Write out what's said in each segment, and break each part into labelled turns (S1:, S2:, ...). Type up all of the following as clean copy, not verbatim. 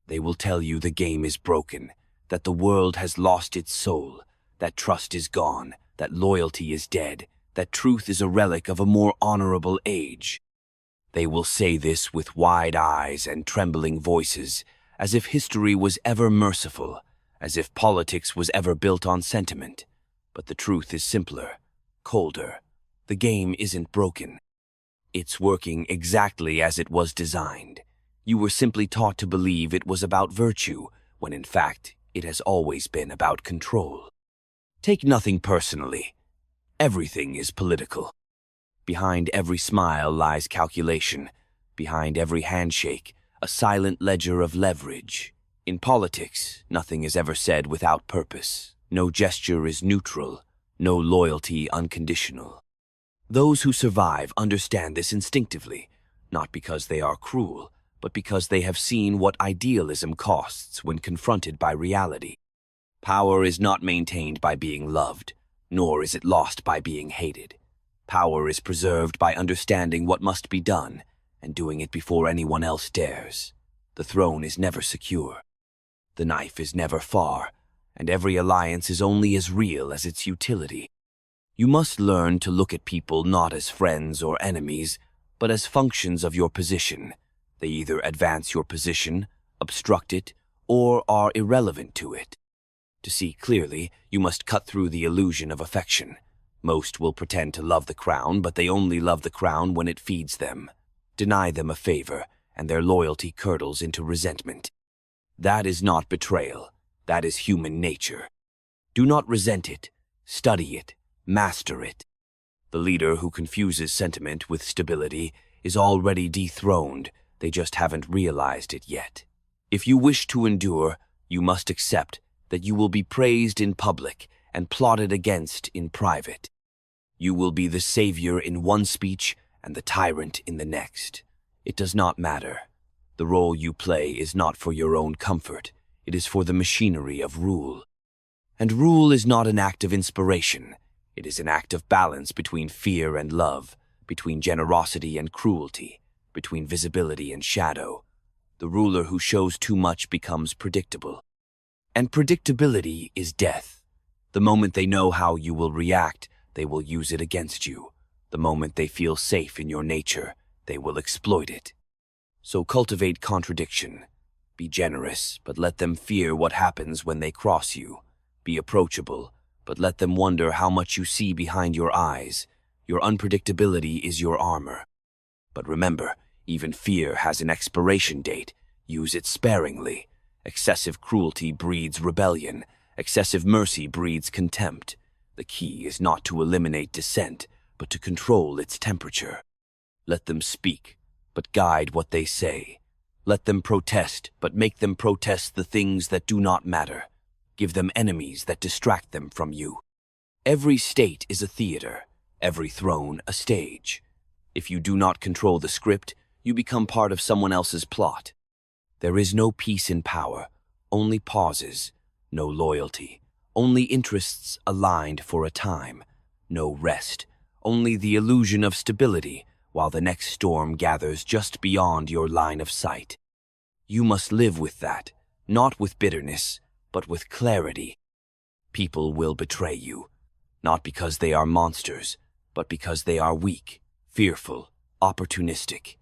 S1: They will tell you the game is broken, that the world has lost its soul, that trust is gone, that loyalty is dead, that truth is a relic of a more honorable age. They will say this with wide eyes and trembling voices, as if history was ever merciful, as if politics was ever built on sentiment. But the truth is simpler, colder. The game isn't broken. It's working exactly as it was designed. You were simply taught to believe it was about virtue, when in fact it has always been about control. Take nothing personally. Everything is political. Behind every smile lies calculation. Behind every handshake, a silent ledger of leverage. In politics, nothing is ever said without purpose. No gesture is neutral, no loyalty unconditional. Those who survive understand this instinctively, not because they are cruel, but because they have seen what idealism costs when confronted by reality. Power is not maintained by being loved, nor is it lost by being hated. Power is preserved by understanding what must be done and doing it before anyone else dares. The throne is never secure. The knife is never far, and every alliance is only as real as its utility. You must learn to look at people not as friends or enemies, but as functions of your position. They either advance your position, obstruct it, or are irrelevant to it. To see clearly, you must cut through the illusion of affection. Most will pretend to love the crown, but they only love the crown when it feeds them. Deny them a favor, and their loyalty curdles into resentment. That is not betrayal. That is human nature. Do not resent it. Study it. Master it. The leader who confuses sentiment with stability is already dethroned. They just haven't realized it yet. If you wish to endure, you must accept that you will be praised in public and plotted against in private. You will be the savior in one speech and the tyrant in the next. It does not matter. The role you play is not for your own comfort. It is for the machinery of rule. And rule is not an act of inspiration. It is an act of balance between fear and love, between generosity and cruelty, between visibility and shadow. The ruler who shows too much becomes predictable. And predictability is death. The moment they know how you will react, they will use it against you. The moment they feel safe in your nature, they will exploit it. So cultivate contradiction. Be generous, but let them fear what happens when they cross you. Be approachable, but let them wonder how much you see behind your eyes. Your unpredictability is your armor. But remember, even fear has an expiration date. Use it sparingly. Excessive cruelty breeds rebellion. Excessive mercy breeds contempt. The key is not to eliminate dissent, but to control its temperature. Let them speak, but guide what they say. Let them protest, but make them protest the things that do not matter. Give them enemies that distract them from you. Every state is a theater, every throne a stage. If you do not control the script, you become part of someone else's plot. There is no peace in power, only pauses, no loyalty, only interests aligned for a time, no rest, only the illusion of stability while the next storm gathers just beyond your line of sight. You must live with that, not with bitterness, but with clarity. People will betray you, not because they are monsters, but because they are weak, fearful, opportunistic.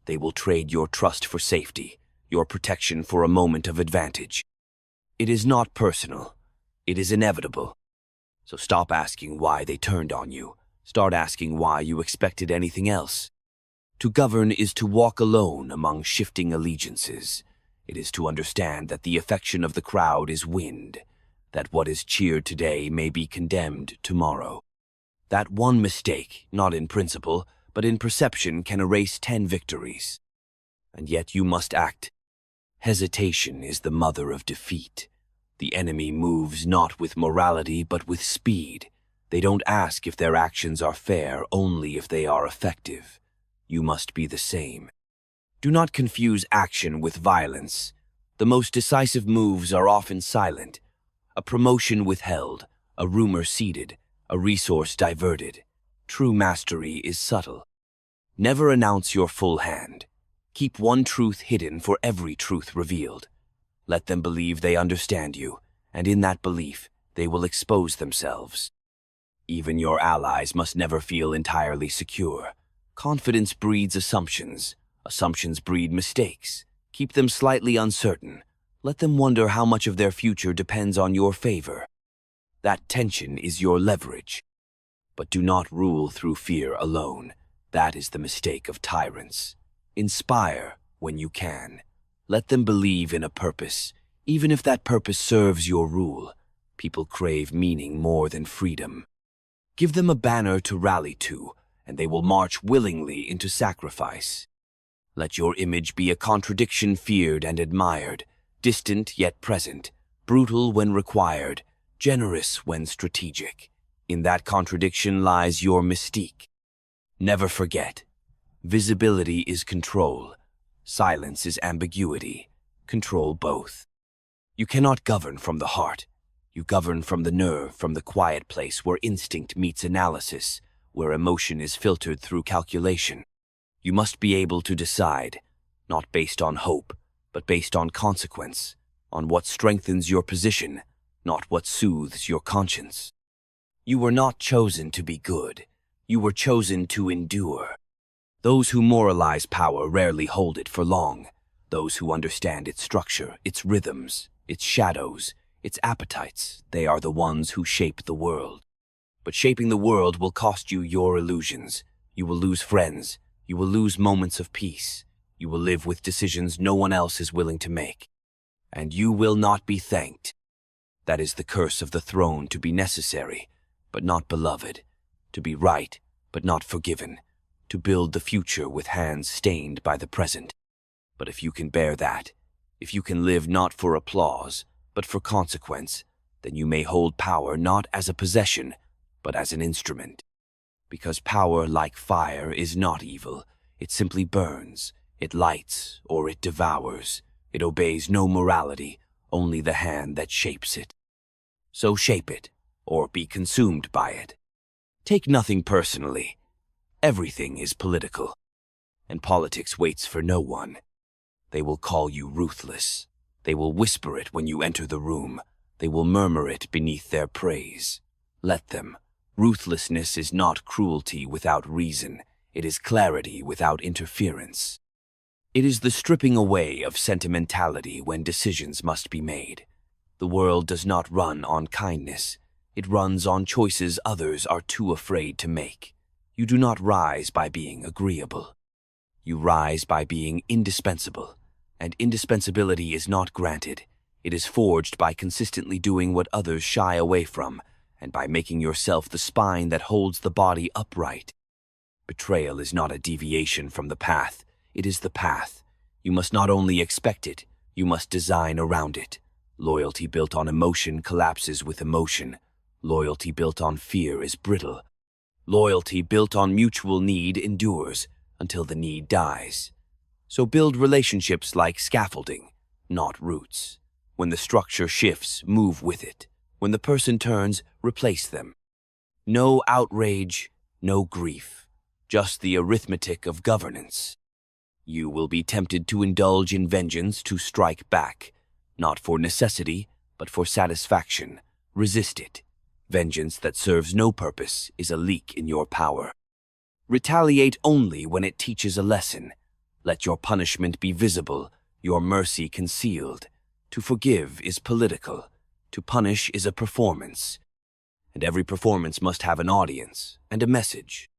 S1: They will trade your trust for safety, your protection for a moment of advantage. It is not personal. It is inevitable. So stop asking why they turned on you. Start asking why you expected anything else. To govern is to walk alone among shifting allegiances. It is to understand that the affection of the crowd is wind, that what is cheered today may be condemned tomorrow. That one mistake, not in principle, but in perception, can erase 10 victories. And yet you must act. Hesitation is the mother of defeat. The enemy moves not with morality, but with speed. They don't ask if their actions are fair, only if they are effective. You must be the same. Do not confuse action with violence. The most decisive moves are often silent. A promotion withheld, a rumor seeded, a resource diverted. True mastery is subtle. Never announce your full hand. Keep one truth hidden for every truth revealed. Let them believe they understand you, and in that belief, they will expose themselves. Even your allies must never feel entirely secure. Confidence breeds assumptions. Assumptions breed mistakes. Keep them slightly uncertain. Let them wonder how much of their future depends on your favor. That tension is your leverage. But do not rule through fear alone. That is the mistake of tyrants. Inspire when you can. Let them believe in a purpose, even if that purpose serves your rule. People crave meaning more than freedom. Give them a banner to rally to, and they will march willingly into sacrifice. Let your image be a contradiction feared and admired, distant yet present, brutal when required, generous when strategic. In that contradiction lies your mystique. Never forget, visibility is control, silence is ambiguity. Control both. You cannot govern from the heart. You govern from the nerve, from the quiet place where instinct meets analysis, where emotion is filtered through calculation. You must be able to decide, not based on hope, but based on consequence, on what strengthens your position, not what soothes your conscience. You were not chosen to be good. You were chosen to endure. Those who moralize power rarely hold it for long. Those who understand its structure, its rhythms, its shadows, its appetites, they are the ones who shape the world. But shaping the world will cost you your illusions. You will lose friends. You will lose moments of peace. You will live with decisions no one else is willing to make. And you will not be thanked. That is the curse of the throne, to be necessary, but not beloved. To be right, but not forgiven. To build the future with hands stained by the present. But if you can bear that, if you can live not for applause, but for consequence, then you may hold power not as a possession, but as an instrument. Because power, like fire, is not evil. It simply burns. It lights, or it devours. It obeys no morality, only the hand that shapes it. So shape it, or be consumed by it. Take nothing personally. Everything is political. And politics waits for no one. They will call you ruthless. They will whisper it when you enter the room. They will murmur it beneath their praise. Let them. Ruthlessness is not cruelty without reason. It is clarity without interference. It is the stripping away of sentimentality when decisions must be made. The world does not run on kindness. It runs on choices others are too afraid to make. You do not rise by being agreeable. You rise by being indispensable. And indispensability is not granted. It is forged by consistently doing what others shy away from, and by making yourself the spine that holds the body upright. Betrayal is not a deviation from the path. It is the path. You must not only expect it, you must design around it. Loyalty built on emotion collapses with emotion. Loyalty built on fear is brittle. Loyalty built on mutual need endures until the need dies. So build relationships like scaffolding, not roots. When the structure shifts, move with it. When the person turns, replace them. No outrage, no grief, just the arithmetic of governance. You will be tempted to indulge in vengeance, to strike back, not for necessity, but for satisfaction. Resist it. Vengeance that serves no purpose is a leak in your power. Retaliate only when it teaches a lesson. Let your punishment be visible, your mercy concealed. To forgive is political. To punish is a performance. And every performance must have an audience and a message.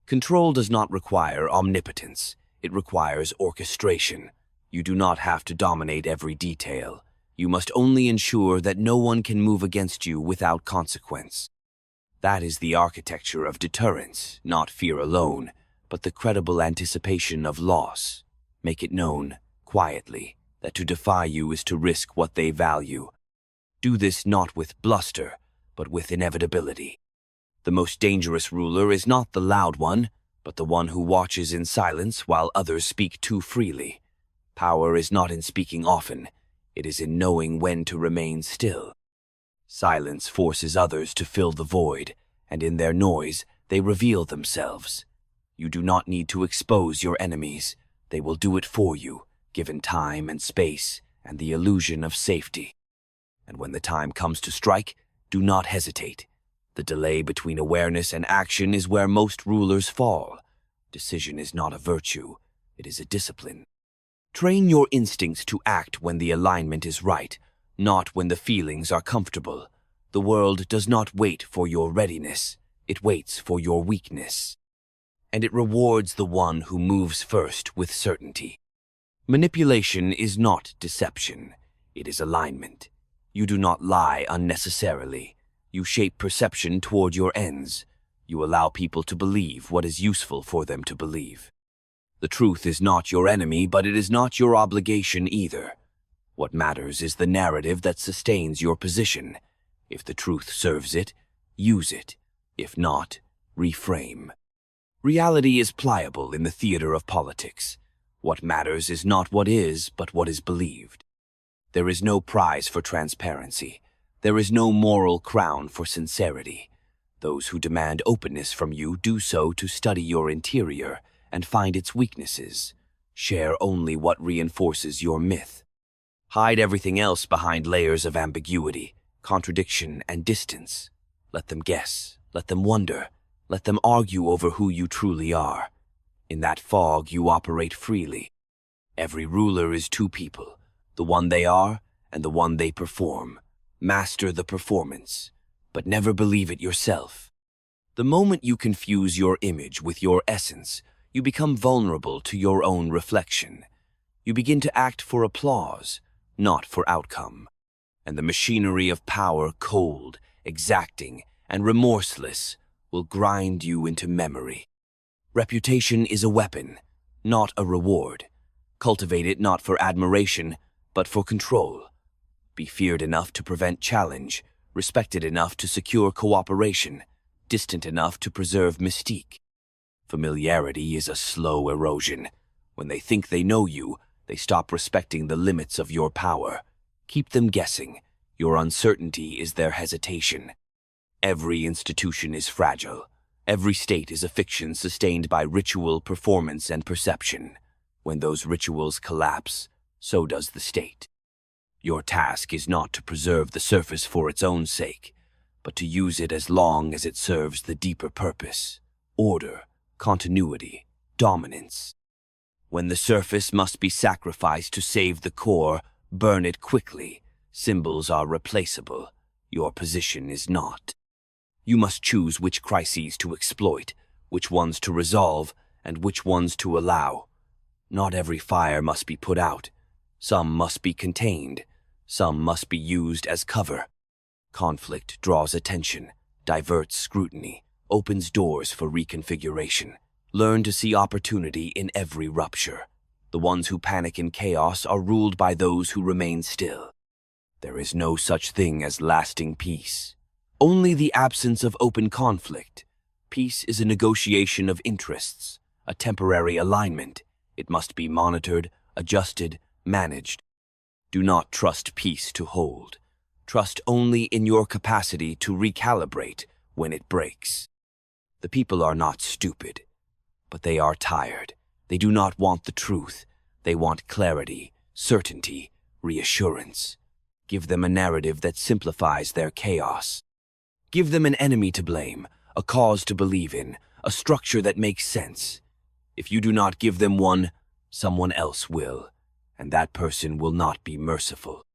S1: Control does not require omnipotence. It requires orchestration. You do not have to dominate every detail. You must only ensure that no one can move against you without consequence. That is the architecture of deterrence, not fear alone, but the credible anticipation of loss. Make it known, quietly, that to defy you is to risk what they value. Do this not with bluster, but with inevitability. The most dangerous ruler is not the loud one, but the one who watches in silence while others speak too freely. Power is not in speaking often, it is in knowing when to remain still. Silence forces others to fill the void, and in their noise they reveal themselves. You do not need to expose your enemies. They will do it for you, given time and space, and the illusion of safety. And when the time comes to strike, do not hesitate. The delay between awareness and action is where most rulers fall. Decision is not a virtue, it is a discipline. Train your instincts to act when the alignment is right, not when the feelings are comfortable. The world does not wait for your readiness, it waits for your weakness. And it rewards the one who moves first with certainty. Manipulation is not deception, it is alignment. You do not lie unnecessarily. You shape perception toward your ends. You allow people to believe what is useful for them to believe. The truth is not your enemy, but it is not your obligation either. What matters is the narrative that sustains your position. If the truth serves it, use it. If not, reframe. Reality is pliable in the theater of politics. What matters is not what is, but what is believed. There is no prize for transparency. There is no moral crown for sincerity. Those who demand openness from you do so to study your interior and find its weaknesses. Share only what reinforces your myth. Hide everything else behind layers of ambiguity, contradiction, and distance. Let them guess, let them wonder, let them argue over who you truly are. In that fog, you operate freely. Every ruler is two people, the one they are and the one they perform. Master the performance, but never believe it yourself. The moment you confuse your image with your essence, you become vulnerable to your own reflection. You begin to act for applause, not for outcome. And the machinery of power, cold, exacting, and remorseless, will grind you into memory. Reputation is a weapon, not a reward. Cultivate it not for admiration, but for control. Be feared enough to prevent challenge, respected enough to secure cooperation, distant enough to preserve mystique. Familiarity is a slow erosion. When they think they know you, they stop respecting the limits of your power. Keep them guessing. Your uncertainty is their hesitation. Every institution is fragile. Every state is a fiction sustained by ritual, performance, and perception. When those rituals collapse, so does the state. Your task is not to preserve the surface for its own sake, but to use it as long as it serves the deeper purpose: order, continuity, dominance. When the surface must be sacrificed to save the core, burn it quickly. Symbols are replaceable. Your position is not. You must choose which crises to exploit, which ones to resolve, and which ones to allow. Not every fire must be put out. Some must be contained. Some must be used as cover. Conflict draws attention, diverts scrutiny, opens doors for reconfiguration. Learn to see opportunity in every rupture. The ones who panic in chaos are ruled by those who remain still. There is no such thing as lasting peace. Only the absence of open conflict. Peace is a negotiation of interests, a temporary alignment. It must be monitored, adjusted, managed. Do not trust peace to hold. Trust only in your capacity to recalibrate when it breaks. The people are not stupid, but they are tired. They do not want the truth. They want clarity, certainty, reassurance. Give them a narrative that simplifies their chaos. Give them an enemy to blame, a cause to believe in, a structure that makes sense. If you do not give them one, someone else will, and that person will not be merciful.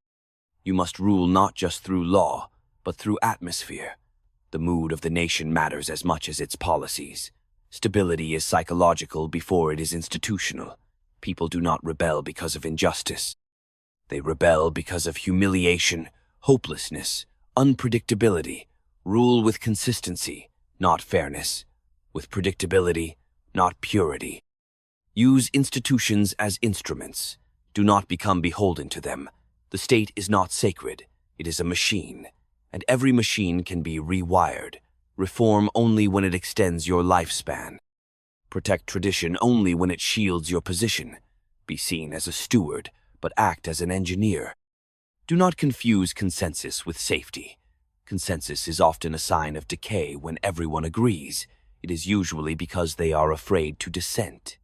S1: You must rule not just through law, but through atmosphere. The mood of the nation matters as much as its policies. Stability is psychological before it is institutional. People do not rebel because of injustice. They rebel because of humiliation, hopelessness, unpredictability. Rule with consistency, not fairness. With predictability, not purity. Use institutions as instruments. Do not become beholden to them. The state is not sacred. It is a machine, and every machine can be rewired. Reform only when it extends your lifespan. Protect tradition only when it shields your position. Be seen as a steward, but act as an engineer. Do not confuse consensus with safety. Consensus is often a sign of decay when everyone agrees. It is usually because they are afraid to dissent.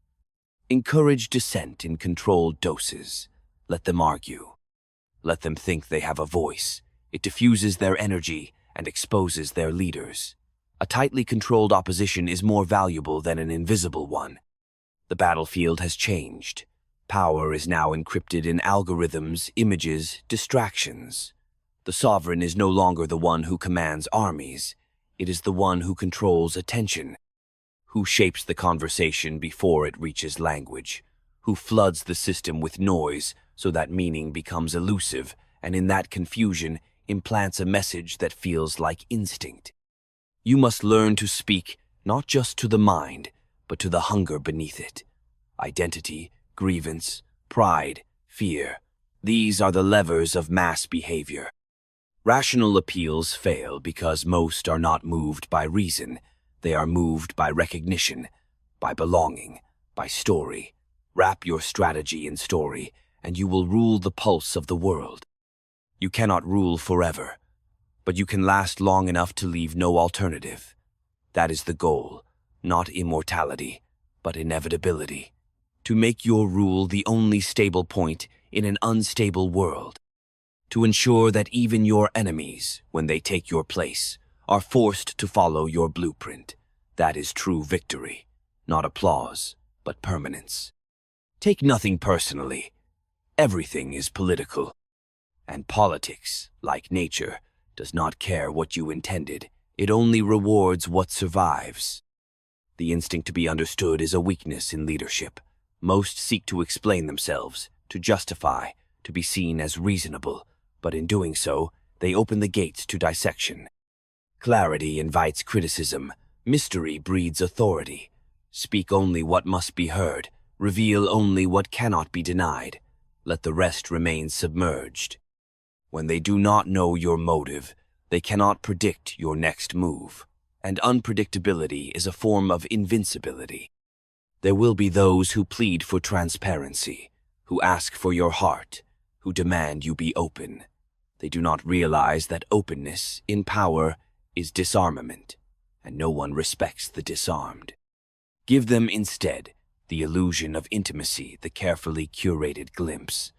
S1: Encourage dissent in controlled doses. Let them argue. Let them think they have a voice. It diffuses their energy and exposes their leaders. A tightly controlled opposition is more valuable than an invisible one. The battlefield has changed. Power is now encrypted in algorithms, images, distractions. The sovereign is no longer the one who commands armies. It is the one who controls attention, who shapes the conversation before it reaches language, who floods the system with noise so that meaning becomes elusive, and in that confusion implants a message that feels like instinct. You must learn to speak not just to the mind, but to the hunger beneath it. Identity, grievance, pride, fear. These are the levers of mass behavior. Rational appeals fail because most are not moved by reason. They are moved by recognition, by belonging, by story. Wrap your strategy in story, and you will rule the pulse of the world. You cannot rule forever, but you can last long enough to leave no alternative. That is the goal, not immortality, but inevitability. To make your rule the only stable point in an unstable world. To ensure that even your enemies, when they take your place, are forced to follow your blueprint. That is true victory, not applause, but permanence. Take nothing personally. Everything is political. And politics, like nature, does not care what you intended. It only rewards what survives. The instinct to be understood is a weakness in leadership. Most seek to explain themselves, to justify, to be seen as reasonable, but in doing so, they open the gates to dissection. Clarity invites criticism. Mystery breeds authority. Speak only what must be heard. Reveal only what cannot be denied. Let the rest remain submerged. When they do not know your motive, they cannot predict your next move. And unpredictability is a form of invincibility. There will be those who plead for transparency, who ask for your heart, who demand you be open. They do not realize that openness, in power, is disarmament, and no one respects the disarmed. Give them instead the illusion of intimacy, the carefully curated glimpse.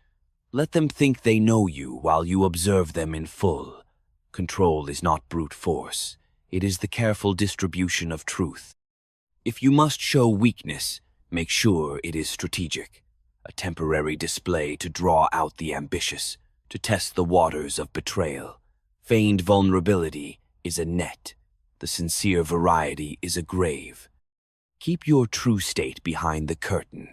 S1: Let them think they know you while you observe them in full. Control is not brute force. It is the careful distribution of truth. If you must show weakness, make sure it is strategic. A temporary display to draw out the ambitious, to test the waters of betrayal. Feigned vulnerability is a net. The sincere variety is a grave. Keep your true state behind the curtain.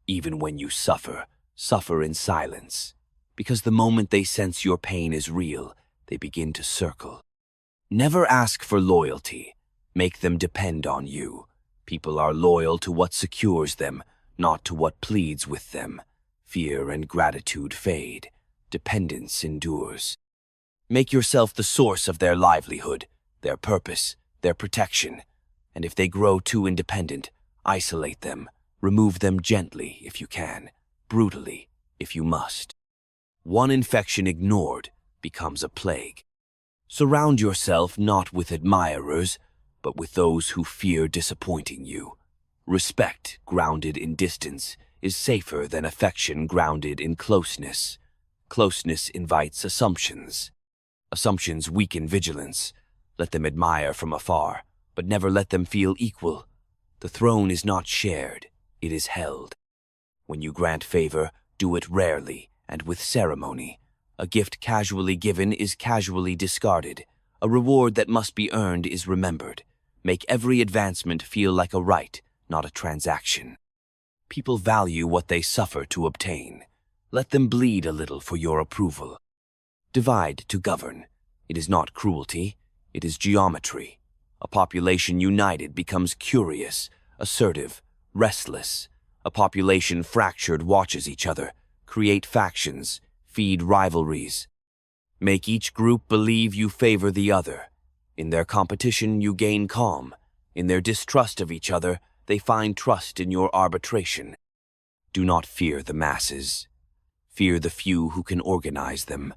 S1: Even when you suffer, suffer in silence. Because the moment they sense your pain is real, they begin to circle. Never ask for loyalty. Make them depend on you. People are loyal to what secures them, not to what pleads with them. Fear and gratitude fade. Dependence endures. Make yourself the source of their livelihood, their purpose, their protection. And if they grow too independent, isolate them. Remove them gently if you can, brutally if you must. One infection ignored becomes a plague. Surround yourself not with admirers, but with those who fear disappointing you. Respect grounded in distance is safer than affection grounded in closeness. Closeness invites assumptions. Assumptions weaken vigilance. Let them admire from afar, but never let them feel equal. The throne is not shared, it is held. When you grant favor, do it rarely and with ceremony. A gift casually given is casually discarded. A reward that must be earned is remembered. Make every advancement feel like a right, not a transaction. People value what they suffer to obtain. Let them bleed a little for your approval. Divide to govern. It is not cruelty, it is geometry. A population united becomes curious, assertive, restless. A population fractured watches each other, create factions, feed rivalries. Make each group believe you favor the other. In their competition, you gain calm. In their distrust of each other, they find trust in your arbitration. Do not fear the masses. Fear the few who can organize them.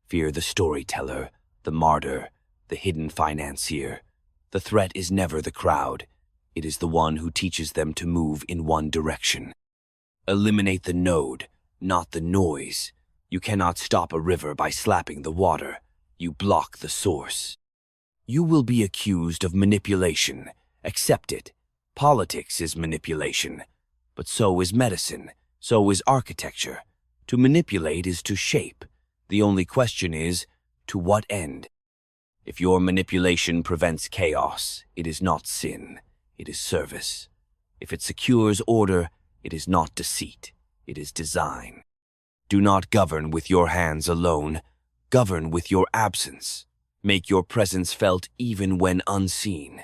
S1: Fear the storyteller, the martyr, the hidden financier. The threat is never the crowd. It is the one who teaches them to move in one direction. Eliminate the node, not the noise. You cannot stop a river by slapping the water. You block the source. You will be accused of manipulation. Accept it. Politics is manipulation. But so is medicine. So is architecture. To manipulate is to shape. The only question is, to what end? If your manipulation prevents chaos, it is not sin. It is service. If it secures order, it is not deceit. It is design. Do not govern with your hands alone. Govern with your absence. Make your presence felt even when unseen.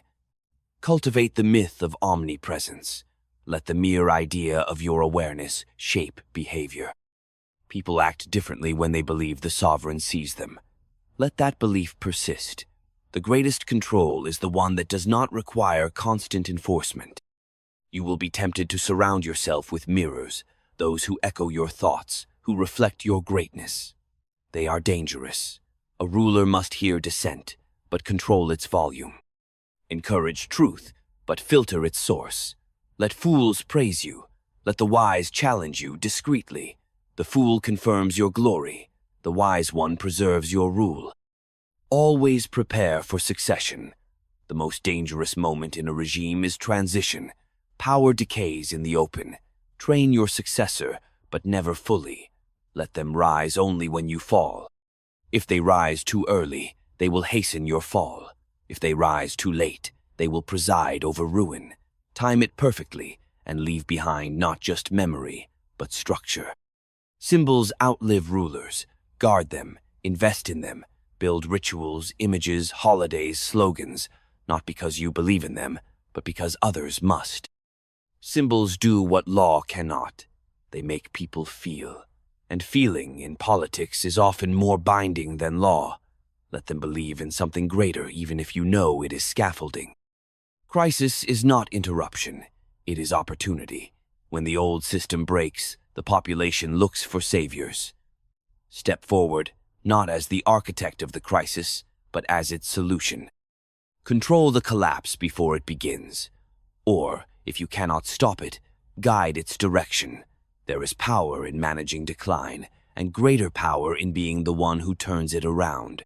S1: Cultivate the myth of omnipresence. Let the mere idea of your awareness shape behavior. People act differently when they believe the sovereign sees them. Let that belief persist. The greatest control is the one that does not require constant enforcement. You will be tempted to surround yourself with mirrors, those who echo your thoughts, who reflect your greatness. They are dangerous. A ruler must hear dissent, but control its volume. Encourage truth, but filter its source. Let fools praise you. Let the wise challenge you discreetly. The fool confirms your glory. The wise one preserves your rule. Always prepare for succession. The most dangerous moment in a regime is transition. Power decays in the open. Train your successor, but never fully. Let them rise only when you fall. If they rise too early, they will hasten your fall. If they rise too late, they will preside over ruin. Time it perfectly and leave behind not just memory, but structure. Symbols outlive rulers. Guard them, invest in them, build rituals, images, holidays, slogans, not because you believe in them, but because others must. Symbols do what law cannot. They make people feel. And feeling in politics is often more binding than law. Let them believe in something greater even if you know it is scaffolding. Crisis is not interruption. It is opportunity. When the old system breaks, the population looks for saviors. Step forward, not as the architect of the crisis, but as its solution. Control the collapse before it begins. Or, if you cannot stop it, guide its direction. There is power in managing decline, and greater power in being the one who turns it around.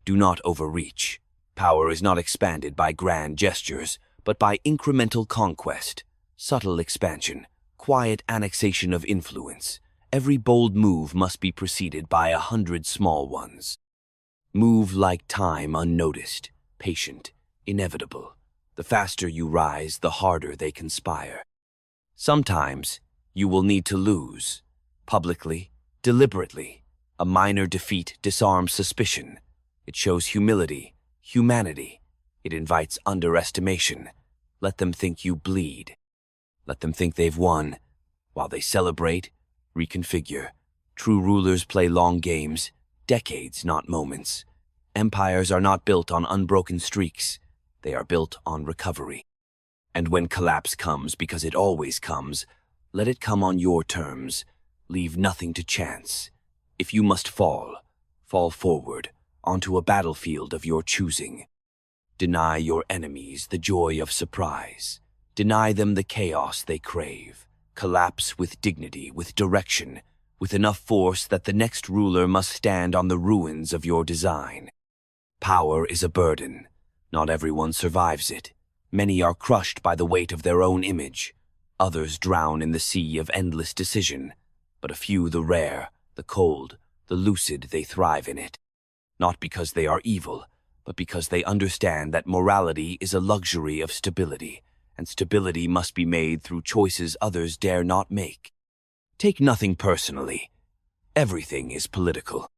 S1: Do not overreach. Power is not expanded by grand gestures, but by incremental conquest, subtle expansion, quiet annexation of influence. Every bold move must be preceded by 100 small ones. Move like time, unnoticed, patient, inevitable. The faster you rise, the harder they conspire. Sometimes, you will need to lose. Publicly, deliberately. A minor defeat disarms suspicion. It shows humility, humanity. It invites underestimation. Let them think you bleed. Let them think they've won. While they celebrate, reconfigure. True rulers play long games, decades, not moments. Empires are not built on unbroken streaks. They are built on recovery. And when collapse comes, because it always comes, let it come on your terms. Leave nothing to chance. If you must fall, fall forward, onto a battlefield of your choosing. Deny your enemies the joy of surprise. Deny them the chaos they crave. Collapse with dignity, with direction, with enough force that the next ruler must stand on the ruins of your design. Power is a burden. Not everyone survives it. Many are crushed by the weight of their own image. Others drown in the sea of endless decision. But a few, the rare, the cold, the lucid, they thrive in it. Not because they are evil, but because they understand that morality is a luxury of stability, and stability must be made through choices others dare not make. Take nothing personally. Everything is political.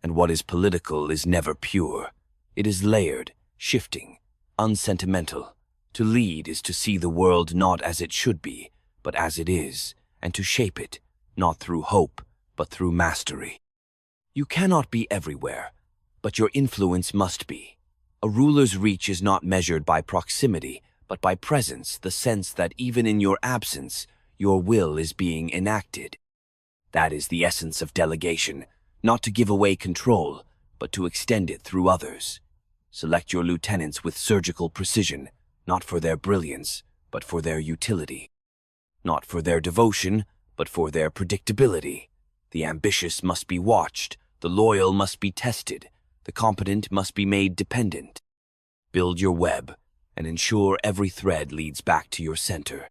S1: And what is political is never pure. It is layered, shifting, unsentimental. To lead is to see the world not as it should be, but as it is, and to shape it, not through hope, but through mastery. You cannot be everywhere, but your influence must be. A ruler's reach is not measured by proximity, but by presence, the sense that even in your absence, your will is being enacted. That is the essence of delegation, not to give away control, but to extend it through others. Select your lieutenants with surgical precision, not for their brilliance, but for their utility. Not for their devotion, but for their predictability. The ambitious must be watched, the loyal must be tested, the competent must be made dependent. Build your web and ensure every thread leads back to your center.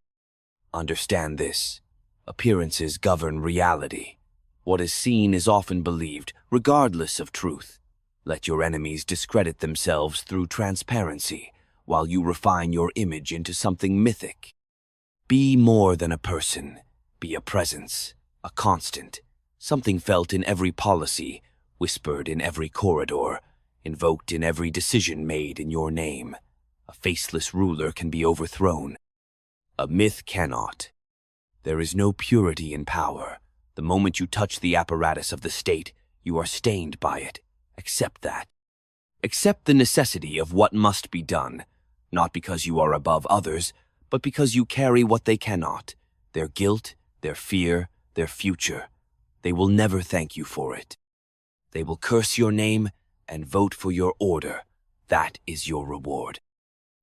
S1: Understand this: appearances govern reality. What is seen is often believed, regardless of truth. Let your enemies discredit themselves through transparency, while you refine your image into something mythic. Be more than a person. Be a presence, a constant, something felt in every policy, whispered in every corridor, invoked in every decision made in your name. A faceless ruler can be overthrown. A myth cannot. There is no purity in power. The moment you touch the apparatus of the state, you are stained by it. Accept that. Accept the necessity of what must be done, not because you are above others, but because you carry what they cannot: their guilt, their fear, their future. They will never thank you for it. They will curse your name and vote for your order. That is your reward.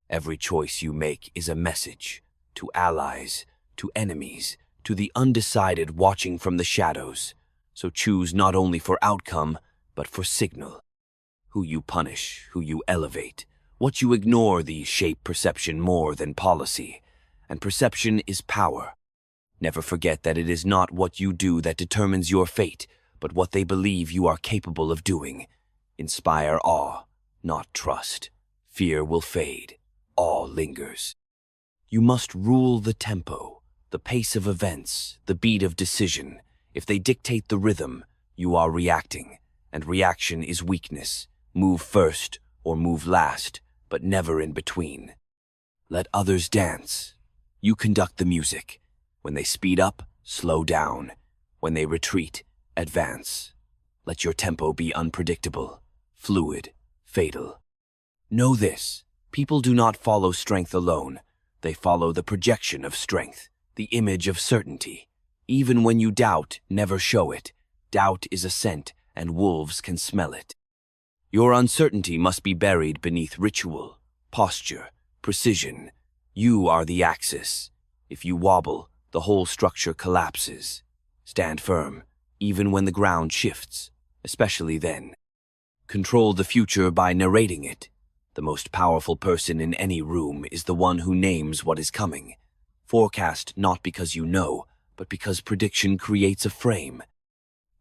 S1: Every choice you make is a message to allies, to enemies, to the undecided watching from the shadows. So choose not only for outcome, but for signal. Who you punish, who you elevate, what you ignore, these shape perception more than policy. And perception is power. Never forget that it is not what you do that determines your fate, but what they believe you are capable of doing. Inspire awe, not trust. Fear will fade. Awe lingers. You must rule the tempo, the pace of events, the beat of decision. If they dictate the rhythm, you are reacting, and reaction is weakness. Move first or move last, but never in between. Let others dance. You conduct the music. When they speed up, slow down. When they retreat, advance. Let your tempo be unpredictable, fluid, fatal. Know this: people do not follow strength alone. They follow the projection of strength, the image of certainty. Even when you doubt, never show it. Doubt is a scent, and wolves can smell it. Your uncertainty must be buried beneath ritual, posture, precision. You are the axis. If you wobble, the whole structure collapses. Stand firm, even when the ground shifts, especially then. Control the future by narrating it. The most powerful person in any room is the one who names what is coming. Forecast not because you know, but because prediction creates a frame.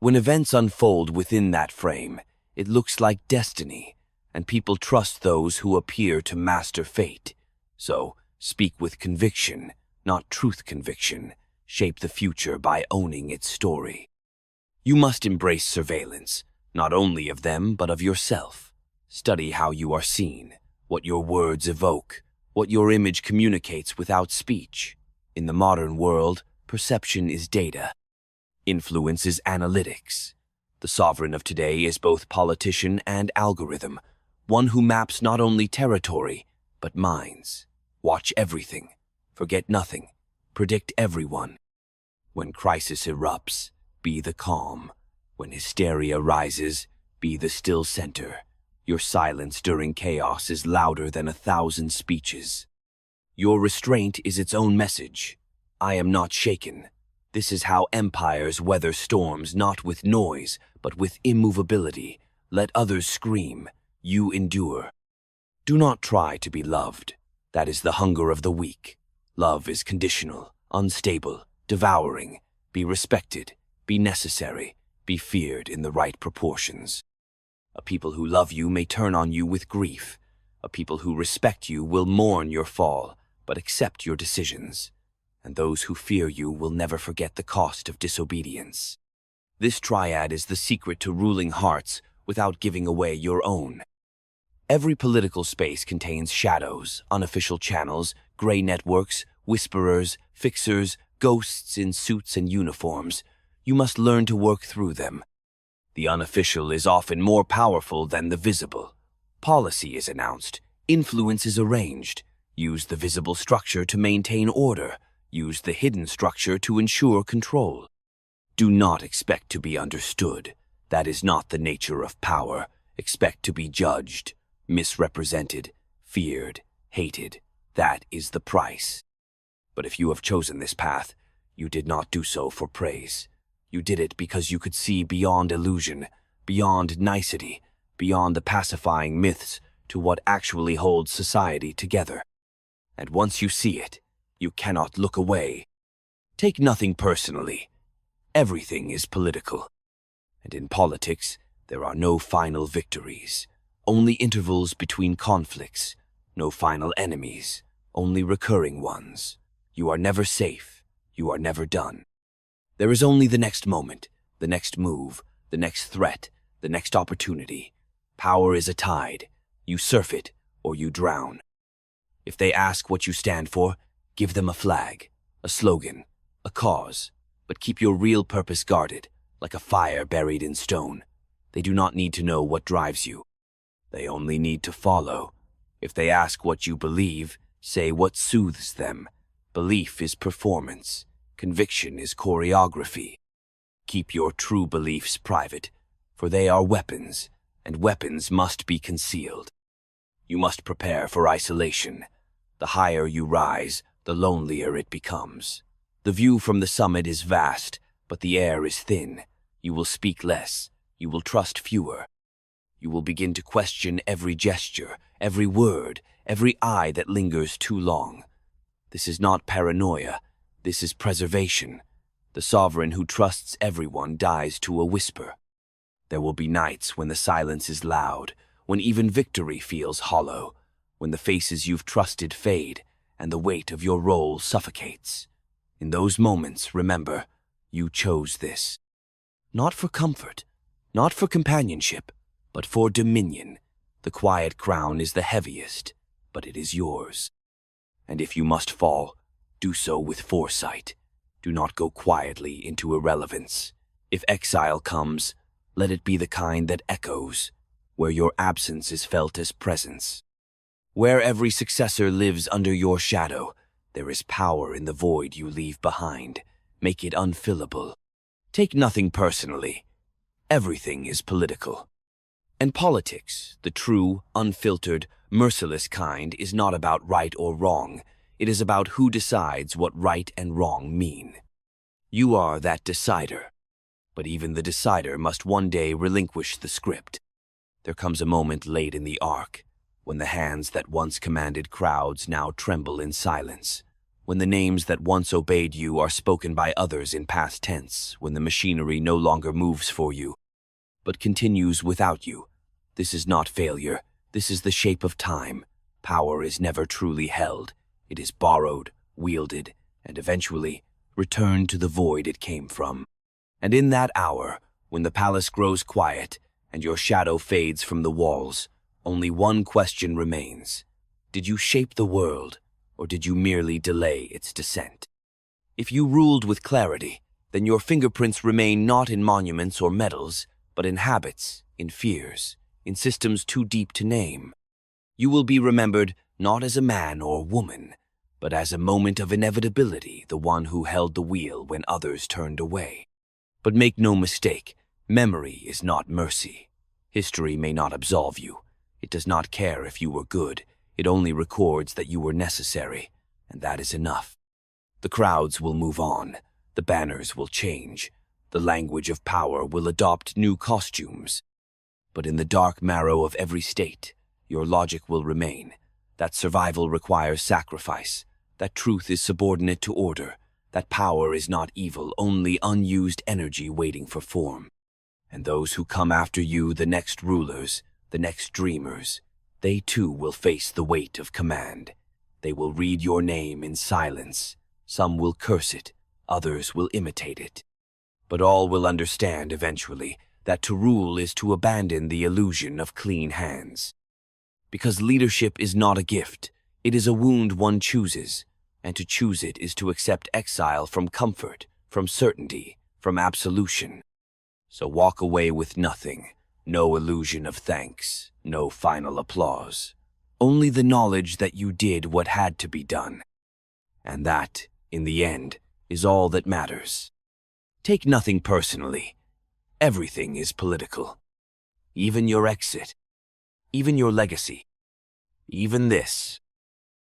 S1: When events unfold within that frame, it looks like destiny, and people trust those who appear to master fate. So, speak with conviction, not truth conviction. Shape the future by owning its story. You must embrace surveillance, not only of them, but of yourself. Study how you are seen, what your words evoke, what your image communicates without speech. In the modern world, perception is data. Influence is analytics. The sovereign of today is both politician and algorithm, one who maps not only territory, but minds. Watch everything, forget nothing, predict everyone. When crisis erupts, be the calm. When hysteria rises, be the still center. Your silence during chaos is louder than 1,000 speeches. Your restraint is its own message. I am not shaken. This is how empires weather storms, not with noise, but with immovability. Let others scream. You endure. Do not try to be loved. That is the hunger of the weak. Love is conditional, unstable, devouring. Be respected, be necessary, be feared in the right proportions. A people who love you may turn on you with grief. A people who respect you will mourn your fall, but accept your decisions. And those who fear you will never forget the cost of disobedience. This triad is the secret to ruling hearts without giving away your own. Every political space contains shadows, unofficial channels, gray networks, whisperers, fixers, ghosts in suits and uniforms. You must learn to work through them. The unofficial is often more powerful than the visible. Policy is announced. Influence is arranged. Use the visible structure to maintain order. Use the hidden structure to ensure control. Do not expect to be understood. That is not the nature of power. Expect to be judged, misrepresented, feared, hated. That is the price. But if you have chosen this path, you did not do so for praise. You did it because you could see beyond illusion, beyond nicety, beyond the pacifying myths to what actually holds society together. And once you see it, you cannot look away. Take nothing personally. Everything is political. And in politics, there are no final victories, only intervals between conflicts, no final enemies, only recurring ones. You are never safe. You are never done. There is only the next moment, the next move, the next threat, the next opportunity. Power is a tide. You surf it or you drown. If they ask what you stand for, give them a flag, a slogan, a cause, but keep your real purpose guarded, like a fire buried in stone. They do not need to know what drives you. They only need to follow. If they ask what you believe, say what soothes them. Belief is performance. Conviction is choreography. Keep your true beliefs private, for they are weapons, and weapons must be concealed. You must prepare for isolation. The higher you rise, the lonelier it becomes. The view from the summit is vast, but the air is thin. You will speak less. You will trust fewer. You will begin to question every gesture, every word, every eye that lingers too long. This is not paranoia. This is preservation. The sovereign who trusts everyone dies to a whisper. There will be nights when the silence is loud, when even victory feels hollow, when the faces you've trusted fade and the weight of your role suffocates. In those moments, remember, you chose this. Not for comfort, not for companionship, but for dominion. The quiet crown is the heaviest, but it is yours. And if you must fall, do so with foresight. Do not go quietly into irrelevance. If exile comes, let it be the kind that echoes, where your absence is felt as presence. Where every successor lives under your shadow, there is power in the void you leave behind. Make it unfillable. Take nothing personally. Everything is political. And politics, the true, unfiltered, merciless kind, is not about right or wrong. It is about who decides what right and wrong mean. You are that decider. But even the decider must one day relinquish the script. There comes a moment late in the arc, when the hands that once commanded crowds now tremble in silence, when the names that once obeyed you are spoken by others in past tense, when the machinery no longer moves for you, but continues without you. This is not failure. This is the shape of time. Power is never truly held. It is borrowed, wielded, and eventually returned to the void it came from. And in that hour, when the palace grows quiet and your shadow fades from the walls, only one question remains. Did you shape the world, or did you merely delay its descent? If you ruled with clarity, then your fingerprints remain not in monuments or medals, but in habits, in fears, in systems too deep to name. You will be remembered not as a man or woman, but as a moment of inevitability, the one who held the wheel when others turned away. But make no mistake, memory is not mercy. History may not absolve you. It does not care if you were good. It only records that you were necessary, and that is enough. The crowds will move on. The banners will change. The language of power will adopt new costumes. But in the dark marrow of every state, your logic will remain. That survival requires sacrifice. That truth is subordinate to order. That power is not evil, only unused energy waiting for form. And those who come after you, the next rulers, the next dreamers, they too will face the weight of command. They will read your name in silence. Some will curse it, others will imitate it. But all will understand eventually that to rule is to abandon the illusion of clean hands. Because leadership is not a gift, it is a wound one chooses, and to choose it is to accept exile from comfort, from certainty, from absolution. So walk away with nothing, no illusion of thanks, no final applause. Only the knowledge that you did what had to be done. And that, in the end, is all that matters. Take nothing personally. Everything is political. Even your exit. Even your legacy. Even this.